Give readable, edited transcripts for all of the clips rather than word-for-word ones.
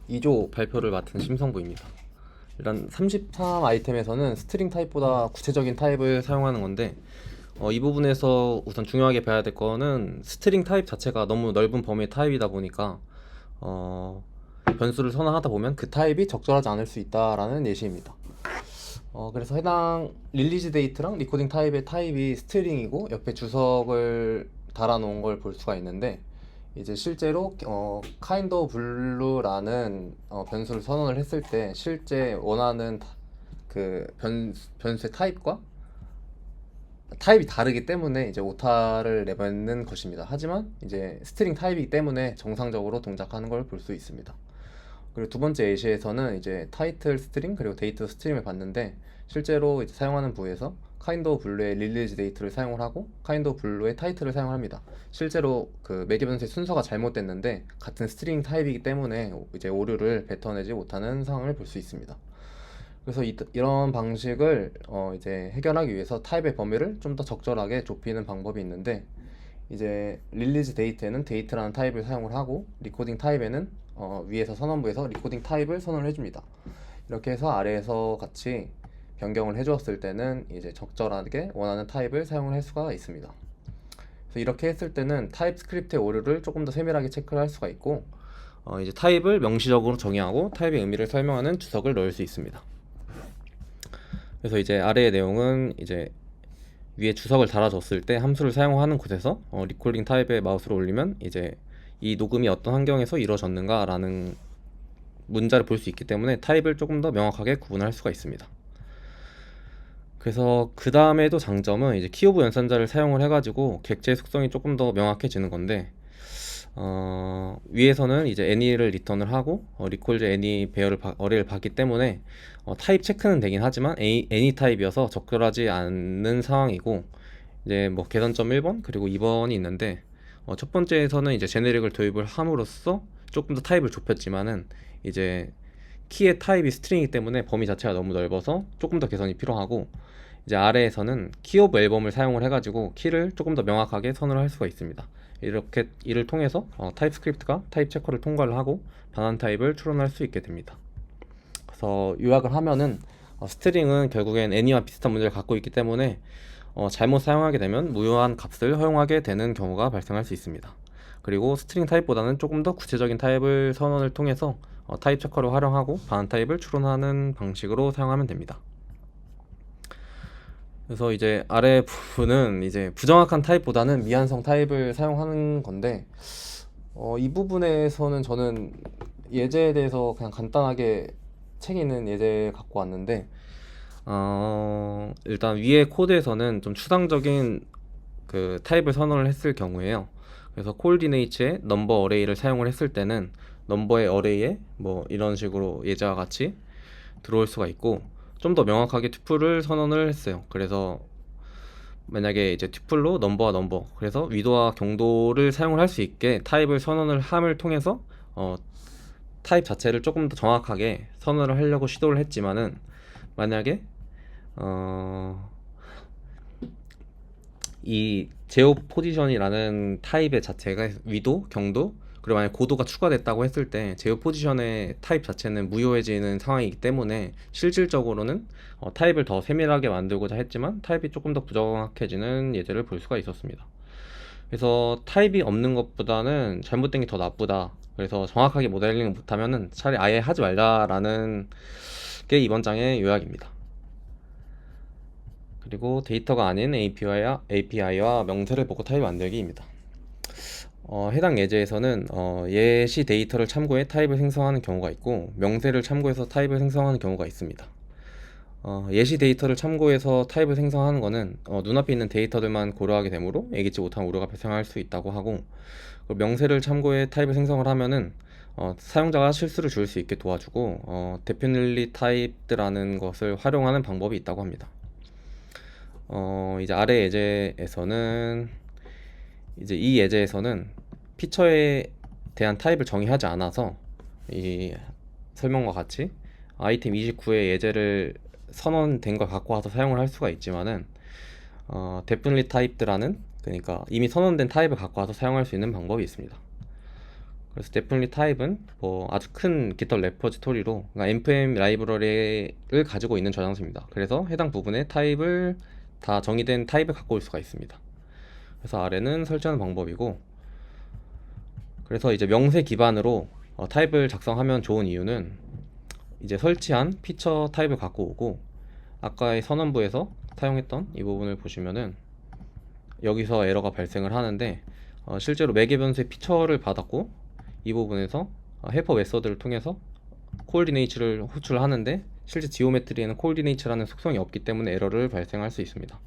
2조 발표를 맡은 심성부입니다. 일단 33 아이템에서는 스트링 타입보다 구체적인 타입을 사용하는 건데 이 부분에서 우선 중요하게 봐야 될 거는 스트링 타입 자체가 너무 넓은 범위의 타입이다 보니까 어, 변수를 선언하다 보면 그 타입이 적절하지 않을 수 있다라는 예시입니다. 그래서 해당 릴리즈 데이트랑 리코딩 타입의 타입이 스트링이고 옆에 주석을 달아놓은 걸 볼 수가 있는데 이제 실제로 kind of blue라는 변수를 선언을 했을 때 실제 원하는 그 변수의 타입과 타입이 다르기 때문에 이제 오타를 내뱉는 것입니다. 하지만 이제 스트링 타입이기 때문에 정상적으로 동작하는 걸 볼 수 있습니다. 그리고 두 번째 예시에서는 이제 타이틀 스트링 그리고 데이터 스트링을 봤는데 실제로 이제 사용하는 부에서 kind of blue의 릴리즈 데이트를 사용을 하고 kind of blue의 타이틀을 사용합니다. 실제로 그 매개 변수의 순서가 잘못됐는데 같은 스트링 타입이기 때문에 이제 오류를 뱉어내지 못하는 상황을 볼 수 있습니다. 그래서 이런 방식을 이제 해결하기 위해서 타입의 범위를 좀 더 적절하게 좁히는 방법이 있는데 이제 릴리즈 데이트에는 데이트라는 타입을 사용을 하고 리코딩 타입에는 위에서 선언부에서 리코딩 타입을 선언을 해줍니다. 이렇게 해서 아래에서 같이 변경을 해주었을 때는 이제 적절하게 원하는 타입을 사용을 할 수가 있습니다. 그래서 이렇게 했을 때는 타입 스크립트의 오류를 조금 더 세밀하게 체크를 할 수가 있고 이제 타입을 명시적으로 정의하고 타입의 의미를 설명하는 주석을 넣을 수 있습니다. 그래서 이제 아래의 내용은 이제 위에 주석을 달아줬을 때 함수를 사용하는 곳에서 리콜링 타입에 마우스를 올리면 이제 이 녹음이 어떤 환경에서 이루어졌는가 라는 문자를 볼 수 있기 때문에 타입을 조금 더 명확하게 구분할 수가 있습니다. 그래서 그 다음에도 장점은 이제 키오브 연산자를 사용을 해가지고 객체의 속성이 조금 더 명확해지는 건데 위에서는 이제 any를 리턴을 하고 리콜즈 any 배열을 어레이를 받기 때문에 타입 체크는 되긴 하지만 any 타입이어서 적절하지 않는 상황이고 이제 뭐 개선점 1번 그리고 2번이 있는데 첫 번째에서는 이제 제네릭을 도입을 함으로써 조금 더 타입을 좁혔지만은 이제 키의 타입이 스트링이기 때문에 범위 자체가 너무 넓어서 조금 더 개선이 필요하고 이제 아래에서는 키 오브 앨범을 사용을 해가지고 키를 조금 더 명확하게 선언을 할 수가 있습니다. 이렇게 이를 통해서 타입 스크립트가 타입 체커를 통과를 하고 반환 타입을 추론할 수 있게 됩니다. 그래서 요약을 하면은 스트링은 결국엔 any와 비슷한 문제를 갖고 있기 때문에 잘못 사용하게 되면 무효한 값을 허용하게 되는 경우가 발생할 수 있습니다. 그리고 스트링 타입보다는 조금 더 구체적인 타입을 선언을 통해서 타입 체커를 활용하고 반환 타입을 추론하는 방식으로 사용하면 됩니다. 그래서 이제 아래 부분은 이제 부정확한 타입보다는 미완성 타입을 사용하는 건데 이 부분에서는 저는 예제에 대해서 그냥 간단하게 책 있는 예제 갖고 왔는데 일단 위에 코드에서는 좀 추상적인 그 타입을 선언을 했을 경우에요. 그래서 코ordinate의 넘버 어레이를 사용을 했을 때는 넘버의 어레이에 뭐 이런 식으로 예제와 같이 들어올 수가 있고 좀 더 명확하게 튜플을 선언을 했어요. 그래서 만약에 이제 튜플로 넘버와 넘버 그래서 위도와 경도를 사용을 할 수 있게 타입을 선언을 함을 통해서 타입 자체를 조금 더 정확하게 선언을 하려고 시도를 했지만은 만약에 이 제어 포지션이라는 타입의 자체가 위도, 경도 그리고 만약 고도가 추가됐다고 했을 때 제어 포지션의 타입 자체는 무효해지는 상황이기 때문에 실질적으로는 타입을 더 세밀하게 만들고자 했지만 타입이 조금 더 부정확해지는 예제를 볼 수가 있었습니다. 그래서 타입이 없는 것보다는 잘못된 게 더 나쁘다. 그래서 정확하게 모델링을 못하면은 차라리 아예 하지 말자라는 게 이번 장의 요약입니다. 그리고 데이터가 아닌 API와 명세를 보고 타입 만들기입니다. 해당 예제에서는 예시 데이터를 참고해 타입을 생성하는 경우가 있고 명세를 참고해서 타입을 생성하는 경우가 있습니다. 예시 데이터를 참고해서 타입을 생성하는 것은 눈앞에 있는 데이터들만 고려하게 되므로 예기치 못한 오류가 발생할 수 있다고 하고 명세를 참고해 타입을 생성을 하면은 사용자가 실수를 줄 수 있게 도와주고 definitely typed라는 것을 활용하는 방법이 있다고 합니다. 이제 아래 예제에서는 이제 이 예제에서는 피처에 대한 타입을 정의하지 않아서 이 설명과 같이 아이템 29의 예제를 선언된 걸 갖고 와서 사용을 할 수가 있지만은 definitely typed라는 그러니까 이미 선언된 타입을 갖고 와서 사용할 수 있는 방법이 있습니다. 그래서 definitely 타입은 뭐 아주 큰 GitHub 레포지토리로 그러니까 npm 라이브러리를 가지고 있는 저장소입니다. 그래서 해당 부분의 타입을 다 정의된 타입을 갖고 올 수가 있습니다. 그래서 아래는 설치하는 방법이고, 그래서 이제 명세 기반으로 타입을 작성하면 좋은 이유는 이제 설치한 피처 타입을 갖고 오고, 아까의 선언부에서 사용했던 이 부분을 보시면은 여기서 에러가 발생을 하는데 실제로 매개 변수의 피처를 받았고 이 부분에서 헬퍼 메서드를 통해서 코ordinate를 호출하는데 실제 지오메트리에는 coordinate라는 속성이 없기 때문에 에러를 발생할 수 있습니다.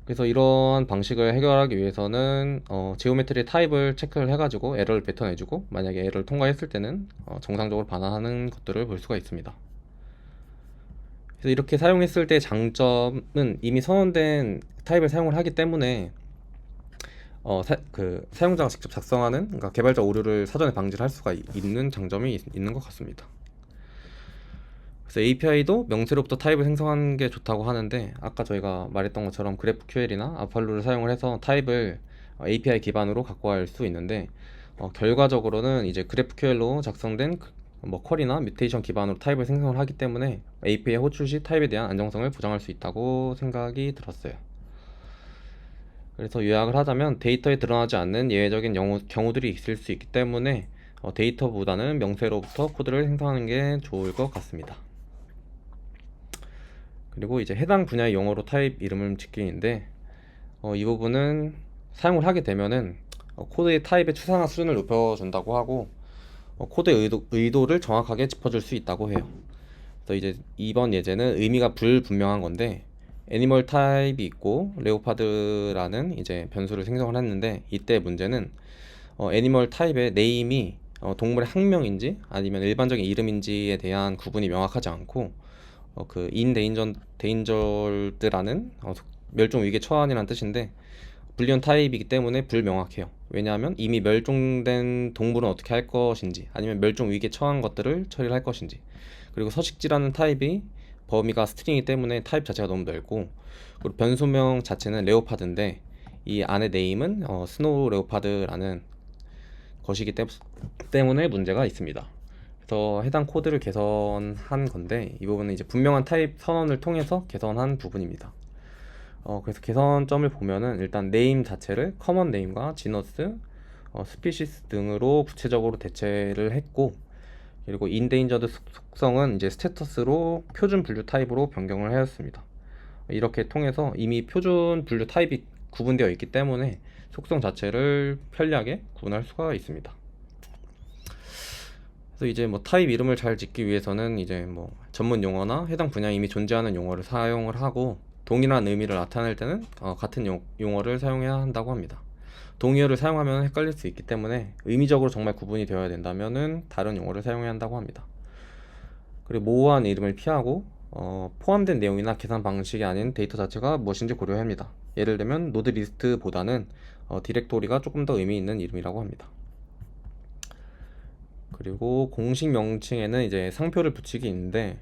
그래서 이러한 방식을 해결하기 위해서는 지오메트리 타입을 체크를 해가지고 에러를 뱉어내주고, 만약에 에러를 통과했을 때는 정상적으로 반환하는 것들을 볼 수가 있습니다. 그래서 이렇게 사용했을 때 장점은 이미 선언된 타입을 사용을 하기 때문에 사용자가 직접 작성하는, 그러니까 개발자 오류를 사전에 방지를 할 수가 있는 장점이 있는 것 같습니다. 그래서 API도 명세로부터 타입을 생성하는 게 좋다고 하는데, 아까 저희가 말했던 것처럼 GraphQL이나 아팔로를 사용을 해서 타입을 API 기반으로 갖고 갈 수 있는데, 결과적으로는 이제 GraphQL로 작성된 뭐 쿼리나 뮤테이션 기반으로 타입을 생성을 하기 때문에 API 호출 시 타입에 대한 안정성을 보장할 수 있다고 생각이 들었어요. 그래서 요약을 하자면 데이터에 드러나지 않는 예외적인 경우들이 있을 수 있기 때문에 데이터보다는 명세로부터 코드를 생성하는 게 좋을 것 같습니다. 그리고 이제 해당 분야의 용어로 타입 이름을 짓기인데, 이 부분은 사용을 하게 되면은 코드의 타입의 추상화 수준을 높여준다고 하고 코드의 의도를 정확하게 짚어줄 수 있다고 해요. 그래서 이제 이번 예제는 의미가 불분명한 건데, 애니멀 타입이 있고 레오파드라는 이제 변수를 생성을 했는데, 이때 문제는 애니멀 타입의 네임이 동물의 학명인지 아니면 일반적인 이름인지에 대한 구분이 명확하지 않고 그 인데인저드라는 멸종 위기에 처한이라는 뜻인데 불리언 타입이기 때문에 불명확해요. 왜냐하면 이미 멸종된 동물은 어떻게 할 것인지, 아니면 멸종 위기에 처한 것들을 처리를 할 것인지, 그리고 서식지라는 타입이 범위가 스트링이기 때문에 타입 자체가 너무 넓고, 그리고 변수명 자체는 레오파드인데 이 안에 네임은 스노우 레오파드라는 것이기 때문에 문제가 있습니다. 그래서 해당 코드를 개선한 건데, 이 부분은 이제 분명한 타입 선언을 통해서 개선한 부분입니다. 그래서 개선점을 보면은 일단 네임 자체를 커먼 네임과 지너스, 스피시스 등으로 구체적으로 대체를 했고, 그리고 인데인저드 속성은 이제 스테터스로 표준 분류 타입으로 변경을 하였습니다. 이렇게 통해서 이미 표준 분류 타입이 구분되어 있기 때문에 속성 자체를 편리하게 구분할 수가 있습니다. 그래서 이제 뭐 타입 이름을 잘 짓기 위해서는 이제 뭐 전문 용어나 해당 분야에 이미 존재하는 용어를 사용을 하고, 동일한 의미를 나타낼 때는 같은 용어를 사용해야 한다고 합니다. 동의어를 사용하면 헷갈릴 수 있기 때문에 의미적으로 정말 구분이 되어야 된다면은 다른 용어를 사용해야 한다고 합니다. 그리고 모호한 이름을 피하고 포함된 내용이나 계산 방식이 아닌 데이터 자체가 무엇인지 고려해야 합니다. 예를 들면 노드 리스트보다는 디렉토리가 조금 더 의미 있는 이름이라고 합니다. 그리고 공식 명칭에는 이제 상표를 붙이기 있는데,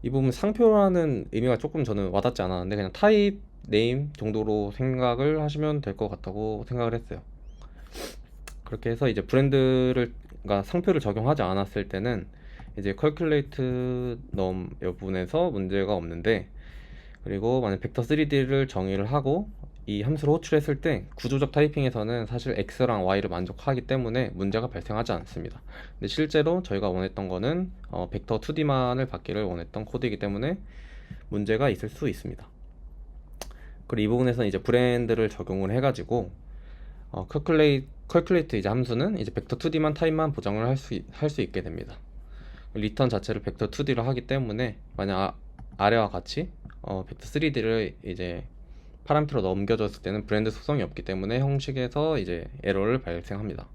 이 부분 상표라는 의미가 조금 저는 와닿지 않았는데 그냥 타입 네임 정도로 생각을 하시면 될 것 같다고 생각을 했어요. 그렇게 해서 이제 브랜드를, 그러니까 상표를 적용하지 않았을 때는 이제 calculate num 부분에서 문제가 없는데, 그리고 만약 벡터 3D를 정의를 하고 이 함수를 호출했을 때 구조적 타이핑에서는 사실 x랑 y를 만족하기 때문에 문제가 발생하지 않습니다. 근데 실제로 저희가 원했던 거는 벡터 2D만을 받기를 원했던 코드이기 때문에 문제가 있을 수 있습니다. 그리고 이 부분에서는 이제 브랜드를 적용을 해가지고 calculate 이제 함수는 이제 벡터 2D만 타입만 보장을 할 수 있게 됩니다. 리턴 자체를 벡터 2D로 하기 때문에 만약 아래와 같이 벡터 3D를 이제 파라미터로 넘겨줬을 때는 브랜드 속성이 없기 때문에 형식에서 이제 에러를 발생합니다.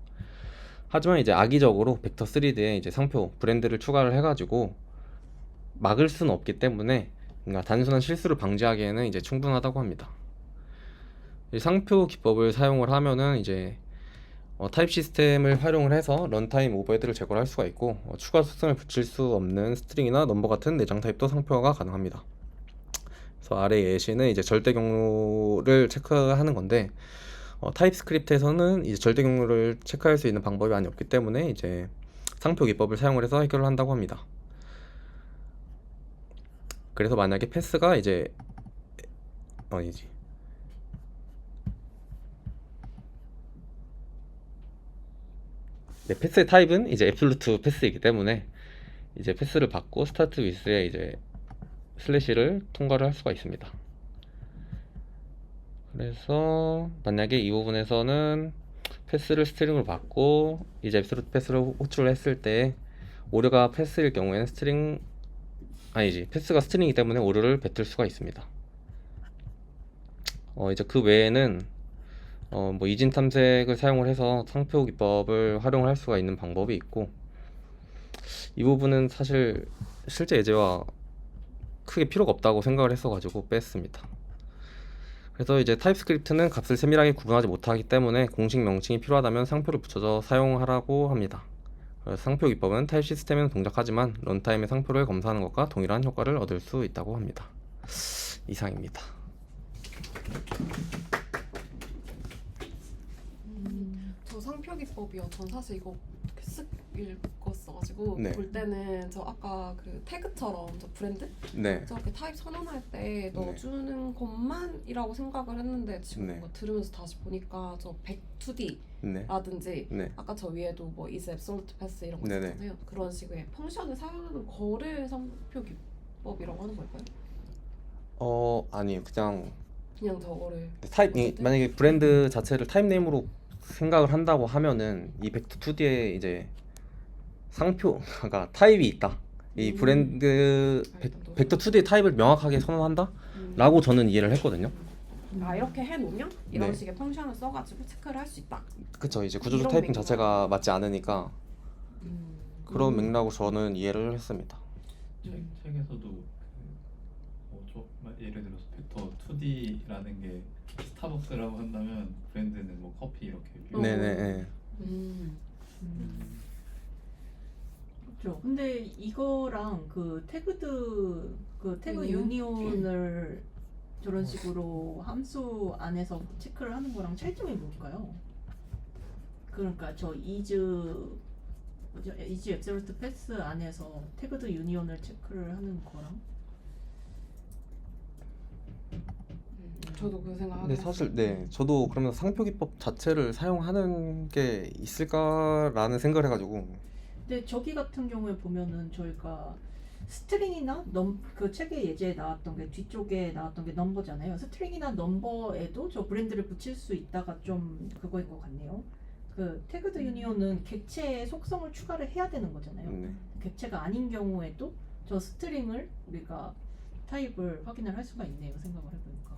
하지만 이제 악의적으로 벡터 3D에 이제 상표 브랜드를 추가를 해가지고 막을 수는 없기 때문에, 그러니까 단순한 실수를 방지하기에는 이제 충분하다고 합니다. 이 상표 기법을 사용을 하면은 이제 타입 시스템을 활용을 해서 런타임 오버헤드를 제거할 수가 있고, 추가 속성을 붙일 수 없는 스트링이나 넘버 같은 내장 타입도 상표가 가능합니다. 그래서 아래 예시는 이제 절대 경로를 체크하는 건데, 타입스크립트에서는 이제 절대 경로를 체크할 수 있는 방법이 많이 없기 때문에 이제 상표 기법을 사용을 해서 해결을 한다고 합니다. 그래서 만약에 패스가 이제 아니지 네, 패스의 타입은 이제 애플루트 패스이기 때문에 이제 패스를 받고 스타트 위스에 이제 슬래시를 통과를 할 수가 있습니다. 그래서 만약에 이 부분에서는 패스를 스트링으로 받고 이제 앱솔루트 패스를 호출을 했을 때 오류가 패스일 경우에는 패스가 스트링이기 때문에 오류를 뱉을 수가 있습니다. 이제 그 외에는 뭐 이진 탐색을 사용을 해서 상표 기법을 활용을 할 수가 있는 방법이 있고, 이 부분은 사실 실제 예제와 크게 필요가 없다고 생각을 했어가지고 뺐습니다. 그래서 이제 타입스크립트는 값을 세밀하게 구분하지 못하기 때문에 공식 명칭이 필요하다면 상표를 붙여서 사용하라고 합니다. 그래서 상표 기법은 타입 시스템에는 동작하지만 런타임의 상표를 검사하는 것과 동일한 효과를 얻을 수 있다고 합니다. 이상입니다. 저 상표 기법이요. 전 사실 이거 쓱 읽었어가지고 네. 볼 때는 저 아까 그 태그처럼 저 브랜드 네. 저렇게 타입 선언할 때 넣어주는 것만이라고 생각을 했는데 지금 네. 뭔가 들으면서 다시 보니까 저 100-2D라든지 네. 아까 저 위에도 뭐 is absolute pass 이런 거 네네. 있잖아요. 그런 식의 펑션을 사용하는 거를 상표 기법이라고 하는 걸까요? 아니요. 그냥 저거를 만약에 브랜드 자체를 타입 네임으로 생각을 한다고 하면은 이 벡터2D에 이제 상표가 타입이 있다. 이 브랜드 벡터2D의 타입을 명확하게 선언한다? 라고 저는 이해를 했거든요. 이렇게 해놓으면 이런 네. 식의 펑션을 써가지고 체크를 할 수 있다. 그쵸. 이제 구조적 이런 타이핑 맥락. 자체가 맞지 않으니까 그런 맥락으로 저는 이해를 했습니다. 책에서도 예를 들어서 벡터 2D라는 게 스타벅스라고 한다면 브랜드는 뭐 커피 이렇게 네네. 그렇죠. 근데 이거랑 그 태그 유니온을 저런 식으로 함수 안에서 체크를 하는 거랑 차이점이 뭘까요? 그러니까 저 이즈 앱솔루트 패스 안에서 태그드 유니온을 체크를 하는 거랑 저도 그 생각하고 근데 사실 저도 그러면 상표 기법 자체를 사용하는 게 있을까라는 생각을 해가지고. 근데 저기 같은 경우에 보면은 저희가 스트링이나 그 책의 예제에 나왔던 게 뒤쪽에 나왔던 게 넘버잖아요. 스트링이나 넘버에도 저 브랜드를 붙일 수 있다가 좀 그거인 것 같네요. 그 태그드 유니온은 객체의 속성을 추가를 해야 되는 거잖아요. 객체가 아닌 경우에도 저 스트링을 우리가 타입을 확인을 할 수가 있네요. 생각을 해보니까.